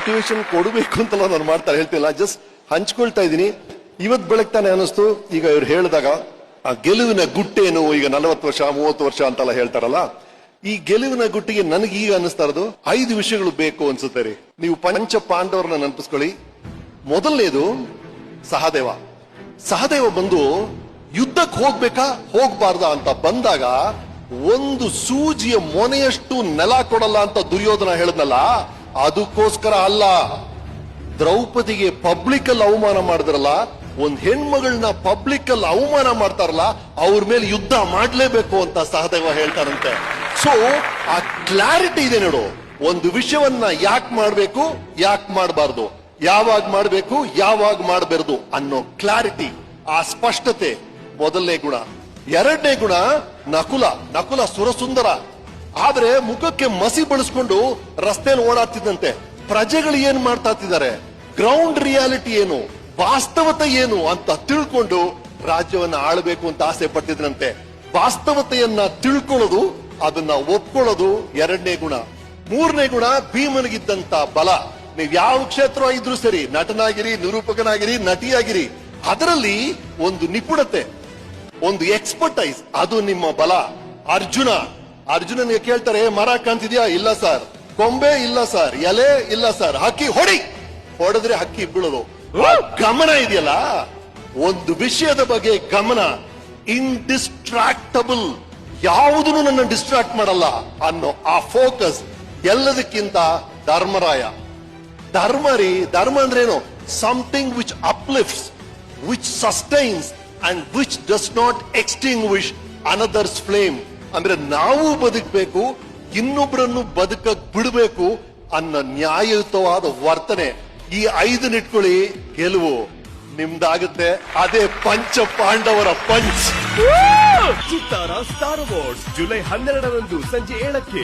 Motivation ಕೊಡಬೇಕು ಅಂತಲ್ಲ ನಾನು ಮಾಡ್ತಾರೆ ಹೇಳ್ತಿಲ್ಲ, ಜಸ್ಟ್ ಹಂಚ್ಕೊಳ್ತಾ ಇದ್ದೀನಿ. ಇವತ್ ಬೆಳಗ್ಗೆ ತಾನೇ ಅನಿಸ್ತು, ಈಗ ಇವ್ರು ಹೇಳಿದಾಗ ಆ ಗೆಲುವಿನ ಗುಟ್ಟೇನು, ಈಗ 40 ವರ್ಷ 30 ವರ್ಷ ಅಂತೆಲ್ಲ ಹೇಳ್ತಾರಲ್ಲ, ಈ ಗೆಲುವಿನ ಗುಟ್ಟಿಗೆ ನನಗೆ ಈಗ ಅನಿಸ್ತಾ ಇರೋದು 5 ವಿಷಯಗಳು ಬೇಕು ಅನ್ಸುತ್ತೆ ರೀ. ನೀವು ಪಂಚ ಪಾಂಡವರನ್ನ ನೆನಪಿಸ್ಕೊಳ್ಳಿ. ಮೊದಲನೇದು ಸಹದೇವ. ಸಹದೇವ ಬಂದು ಯುದ್ಧಕ್ಕೆ ಹೋಗ್ಬೇಕಾ ಹೋಗ್ಬಾರ್ದಾ ಅಂತ ಬಂದಾಗ ಒಂದು ಸೂಜಿಯ ಮೊನೆಯಷ್ಟು ನೆಲ ಕೊಡಲ್ಲ ಅಂತ ದುರ್ಯೋಧನ ಹೇಳಿದ್ನಲ್ಲ, ಅದಕ್ಕೋಸ್ಕರ ಅಲ್ಲ. ದ್ರೌಪದಿಗೆ ಪಬ್ಲಿಕ್ ಅಲ್ಲಿ ಅವಮಾನ ಮಾಡಿದ್ರಲ್ಲ, ಒಂದ್ ಹೆಣ್ಮಗಳನ್ನ ಪಬ್ಲಿಕ್ ಅಲ್ಲಿ ಅವಮಾನ ಮಾಡ್ತಾರಲ್ಲ, ಅವ್ರ ಮೇಲೆ ಯುದ್ಧ ಮಾಡ್ಲೇಬೇಕು ಅಂತ ಸಹದೇವ ಹೇಳ್ತಾರಂತೆ. ಸೊ ಆ ಕ್ಲಾರಿಟಿ ಇದೆ ನೋಡು, ಒಂದು ವಿಷಯವನ್ನ ಯಾಕೆ ಮಾಡ್ಬೇಕು, ಯಾಕೆ ಮಾಡಬಾರ್ದು, ಯಾವಾಗ ಮಾಡ್ಬೇಕು, ಯಾವಾಗ ಮಾಡಬಾರ್ದು ಅನ್ನೋ ಕ್ಲಾರಿಟಿ, ಆ ಸ್ಪಷ್ಟತೆ ಮೊದಲನೇ ಗುಣ. ಎರಡನೇ ಗುಣ ನಕುಲ. ನಕುಲ ಸುರಸುಂದರ, ಆದ್ರೆ ಮುಖಕ್ಕೆ ಮಸಿ ಬಳಸ್ಕೊಂಡು ರಸ್ತೆಯಲ್ಲಿ ಓಡಾಡ್ತಿದ್ದಂತೆ. ಪ್ರಜೆಗಳು ಏನ್ ಮಾಡ್ತಾ ಇದ್ದಾರೆ, ಗ್ರೌಂಡ್ ರಿಯಾಲಿಟಿ ಏನು, ವಾಸ್ತವತೆ ಏನು ಅಂತ ತಿಳ್ಕೊಂಡು ರಾಜ್ಯವನ್ನ ಆಳ್ಬೇಕು ಅಂತ ಆಸೆ ಪಟ್ಟಿದ್ರಂತೆ. ವಾಸ್ತವತೆಯನ್ನ ತಿಳ್ಕೊಳ್ಳೋದು, ಅದನ್ನ ಒಪ್ಕೊಳ್ಳೋದು ಎರಡನೇ ಗುಣ. ಮೂರನೇ ಗುಣ ಭೀಮನಿಗಿದ್ದಂತ ಬಲ. ನೀವ್ ಯಾವ ಕ್ಷೇತ್ರ ಇದ್ರೂ ಸರಿ, ನಟನಾಗಿರಿ, ನಿರೂಪಕನಾಗಿರಿ, ನಟಿಯಾಗಿರಿ, ಅದರಲ್ಲಿ ಒಂದು ನಿಪುಣತೆ, ಒಂದು ಎಕ್ಸ್ಪರ್ಟೈಸ್, ಅದು ನಿಮ್ಮ ಬಲ. ಅರ್ಜುನನಿಗೆ ಕೇಳ್ತಾರೆ, ಮರ ಕಾಣ್ತಿದ್ಯಾ? ಇಲ್ಲ ಸರ್. ಕೊಂಬೆ? ಇಲ್ಲ ಸರ್. ಎಲೆ? ಇಲ್ಲ ಸರ್. ಹಕ್ಕಿ? ಹೊಡೆದ್ರೆ ಹಕ್ಕಿ ಬೀಳೋದು. ಗಮನ ಇದೆಯಲ್ಲ, ಒಂದು ವಿಷಯದ ಬಗ್ಗೆ ಗಮನ, ಇಂಡಿಸ್ಟ್ರಾಕ್ಟಬಲ್, ಯಾವುದನ್ನು ನನ್ನ ಡಿಸ್ಟ್ರಾಕ್ಟ್ ಮಾಡಲ್ಲ ಅನ್ನೋ ಆ ಫೋಕಸ್. ಎಲ್ಲದಕ್ಕಿಂತ ಧರ್ಮರಾಯ. ಧರ್ಮ ಅಂದ್ರೇನು? Something which uplifts, which sustains and which does not extinguish another's flame. ಅಂದ್ರೆ ನಾವು ಬದುಕಬೇಕು, ಇನ್ನೊಬ್ಬರನ್ನು ಬದುಕಕ್ ಬಿಡಬೇಕು ಅನ್ನೋ ನ್ಯಾಯಯುತವಾದ ವರ್ತನೆ. ಈ 5 ಇಟ್ಕೊಳ್ಳಿ, ಗೆಲುವು ನಿಮ್ದಾಗುತ್ತೆ. ಅದೇ ಪಂಚ ಪಾಂಡವರ ಪಂಚ್. ಚಿತ್ತಾರ ಸ್ಟಾರ್ ಅವಾರ್ಡ್ಸ್ ಜುಲೈ 12ರಂದು ಸಂಜೆ 7ಕ್ಕೆ.